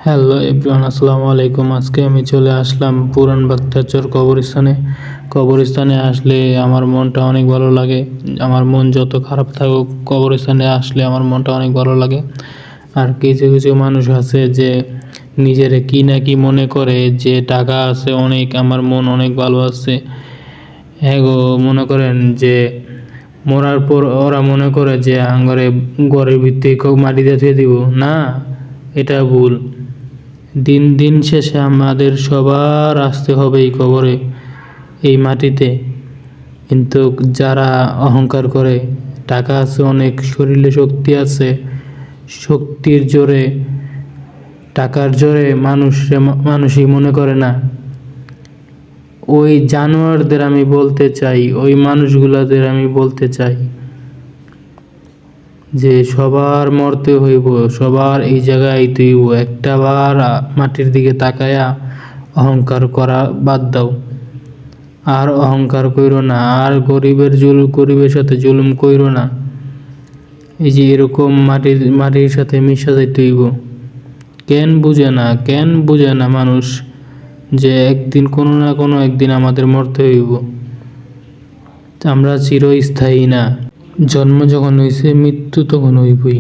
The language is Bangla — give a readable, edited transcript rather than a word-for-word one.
হ্যালো এভরিওয়ান, আসসালামু আলাইকুম। আজকে আমি চলে আসলাম পুরান বাক্তাচর কবরস্থানে। কবরস্থানে আসলে আমার মনটা অনেক ভালো লাগে। আমার মন যত খারাপ থাকুক, কবরস্থানে আসলে আমার মনটা অনেক ভালো লাগে। আর কিছু কিছু মানুষ আছে যে নিজেরে কি না কি মনে করে যে টাকা আছে অনেক, আমার মন অনেক ভালো আছে। গো মনে করেন যে মরার পর ওরা মনে করে যে আঙ্গরে ঘরের ভিত্তিক মাটি দিয়ে দিব না, এটা ভুল। দিন দিন শেষে আমাদের সবার আসতে হবে এই কবরে, এই মাটিতে। কিন্তু যারা অহংকার করে, টাকা আছে অনেক, শরীরে শক্তি আছে, শক্তির জোরে, টাকার জোরে মানুষই মনে করে না। ওই জানোয়ারদের আমি বলতে চাই, ওই মানুষগুলাদের আমি বলতে চাই যে সবার মরতে হইব, সবার এই জায়গায় আইতে হইব। একটা বার মাটির দিকে তাকায়া অহংকার করা বাদ দাও। আর অহংকার কইরো না, আর গরিবের সাথে জুলুম কইরো না। এই যে এরকম মাটির সাথে মিশা যাইতে হইব। কেন বুঝে না মানুষ যে একদিন কোনো না কোনো একদিন আমাদের মরতে হইব। আমরা চিরস্থায়ী না। জন্ম যখন হইছে, মৃত্যু তখন হইবই।